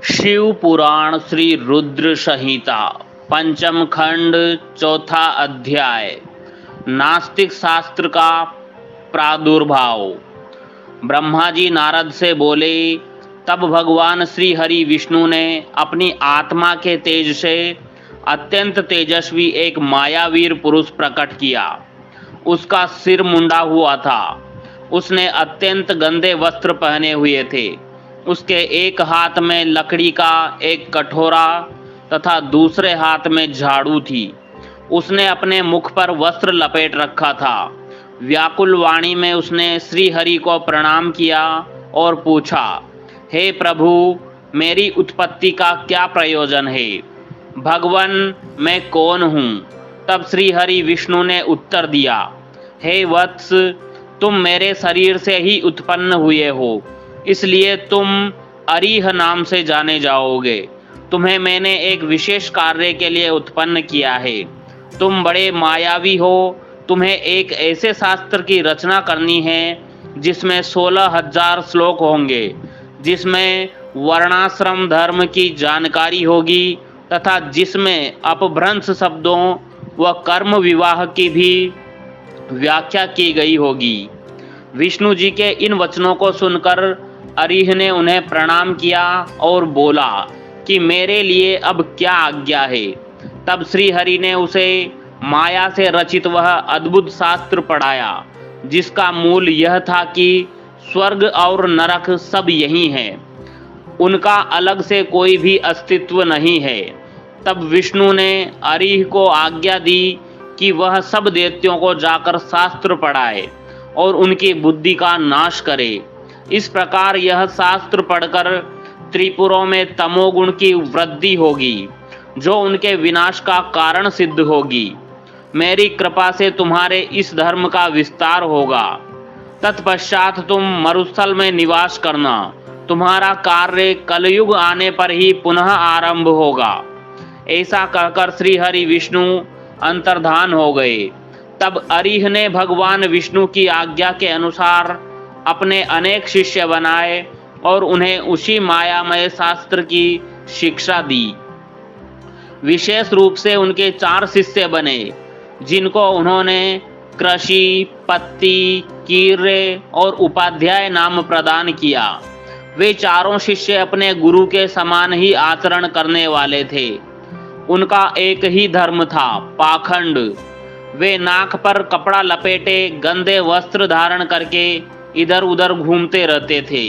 शिव पुराण श्री रुद्र संहिता पंचम खंड चौथा अध्याय नास्तिक शास्त्र का प्रादुर्भाव। ब्रह्मा जी नारद से बोले, तब भगवान श्री हरि विष्णु ने अपनी आत्मा के तेज से अत्यंत तेजस्वी एक मायावीर पुरुष प्रकट किया। उसका सिर मुंडा हुआ था। उसने अत्यंत गंदे वस्त्र पहने हुए थे। उसके एक हाथ में लकड़ी का एक कटोरा तथा दूसरे हाथ में झाड़ू थी। उसने अपने मुख पर वस्त्र लपेट रखा था। व्याकुल वाणी में उसने श्री हरि को प्रणाम किया और पूछा, हे प्रभु, मेरी उत्पत्ति का क्या प्रयोजन है? भगवन, मैं कौन हूँ? तब श्री हरि विष्णु ने उत्तर दिया, हे वत्स, तुम मेरे शरीर से ही उत्पन्न हुए हो, इसलिए तुम अरीह नाम से जाने जाओगे। तुम्हें मैंने एक विशेष कार्य के लिए उत्पन्न किया है। तुम बड़े मायावी हो। तुम्हें एक ऐसे शास्त्र की रचना करनी है जिसमें 16,000 श्लोक होंगे, जिसमें वर्णाश्रम धर्म की जानकारी होगी तथा जिसमें अपभ्रंश शब्दों व कर्म विवाह की भी व्याख्या की गई होगी। विष्णु जी के इन वचनों को सुनकर अरीह ने उन्हें प्रणाम किया और बोला कि मेरे लिए अब क्या आज्ञा है। तब श्री हरि ने उसे माया से रचित वह अद्भुत शास्त्र पढ़ाया, जिसका मूल यह था कि स्वर्ग और नरक सब यही है, उनका अलग से कोई भी अस्तित्व नहीं है। तब विष्णु ने अरीह को आज्ञा दी कि वह सब दैत्यों को जाकर शास्त्र पढ़ाए और उनकी बुद्धि का नाश करे। इस प्रकार यह शास्त्र पढ़कर त्रिपुरों में तमोगुण की वृद्धि होगी, जो उनके विनाश का कारण सिद्ध होगी। मेरी कृपा से तुम्हारे इस धर्म का विस्तार होगा। तत्पश्चात तुम मरुस्थल में निवास करना। तुम्हारा कार्य कलयुग आने पर ही पुनः आरंभ होगा। ऐसा कहकर श्री हरि विष्णु अंतर्धान हो गए। तब अरीह ने भगवान विष्णु की आज्ञा के अनुसार अपने अनेक शिष्य बनाए और उन्हें उसी मायामय शास्त्र की शिक्षा दी। विशेष रूप से उनके 4 शिष्य बने, जिनको उन्होंने कृषि, पत्ती, कीर्य और उपाध्याय नाम प्रदान किया। वे चारों शिष्य अपने गुरु के समान ही आचरण करने वाले थे। उनका एक ही धर्म था, पाखंड। वे नाक पर कपड़ा लपेटे गंदे वस्त्र धारण करके इधर उधर घूमते रहते थे।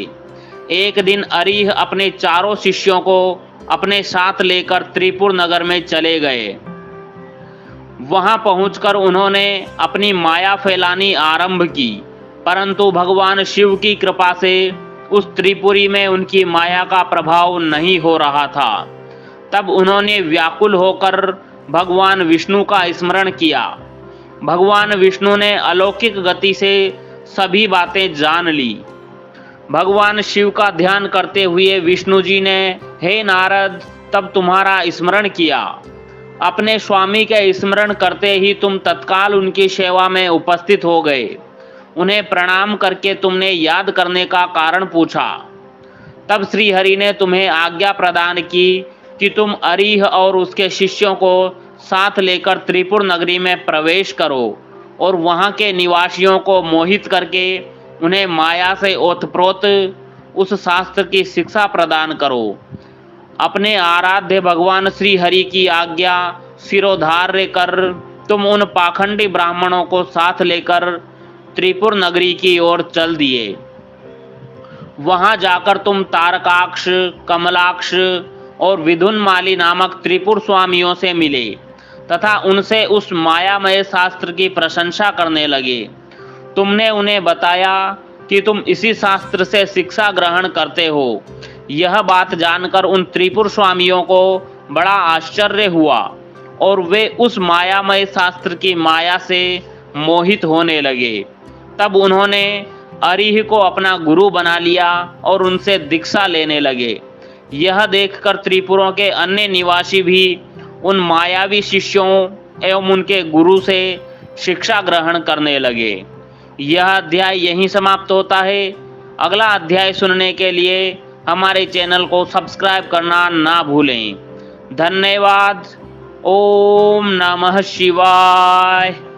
एक दिन अरीह अपने चारों शिष्यों को अपने साथ लेकर त्रिपुर नगर में चले गए। वहां पहुंचकर उन्होंने अपनी माया फैलानी आरंभ की, परंतु भगवान शिव की कृपा से उस त्रिपुरी में उनकी माया का प्रभाव नहीं हो रहा था। तब उन्होंने व्याकुल होकर भगवान विष्णु का स्मरण किया। भगवान विष्णु ने अलौकिक गति से सभी बातें जान ली। भगवान शिव का ध्यान करते हुए विष्णु जी ने, हे नारद, तब तुम्हारा स्मरण किया। अपने स्वामी के स्मरण करते ही तुम तत्काल उनकी सेवा में उपस्थित हो गए। उन्हें प्रणाम करके तुमने याद करने का कारण पूछा। तब श्री हरि ने तुम्हें आज्ञा प्रदान की कि तुम अरीह और उसके शिष्यों को साथ लेकर त्रिपुर नगरी में प्रवेश करो और वहां के निवासियों को मोहित करके उन्हें माया से ओतप्रोत उस शास्त्र की शिक्षा प्रदान करो। अपने आराध्य भगवान श्री हरि की आज्ञा शिरोधार्य कर तुम उन पाखंडी ब्राह्मणों को साथ लेकर त्रिपुर नगरी की ओर चल दिए। वहां जाकर तुम तारकाक्ष, कमलाक्ष और विधुनमाली नामक त्रिपुर स्वामियों से मिले तथा उनसे उस मायामय शास्त्र की प्रशंसा करने लगे। तुमने उन्हें बताया कि तुम इसी शास्त्र से शिक्षा ग्रहण करते हो। यह बात जानकर उन त्रिपुर स्वामियों को बड़ा आश्चर्य हुआ और वे उस मायामय शास्त्र की माया से मोहित होने लगे। तब उन्होंने अरीह को अपना गुरु बना लिया और उनसे दीक्षा लेने लगे। यह देखकर त्रिपुरों के अन्य निवासी भी उन मायावी शिष्यों एवं उनके गुरु से शिक्षा ग्रहण करने लगे। यह अध्याय यहीं समाप्त होता है। अगला अध्याय सुनने के लिए हमारे चैनल को सब्सक्राइब करना ना भूलें। धन्यवाद। ओम नमः शिवाय।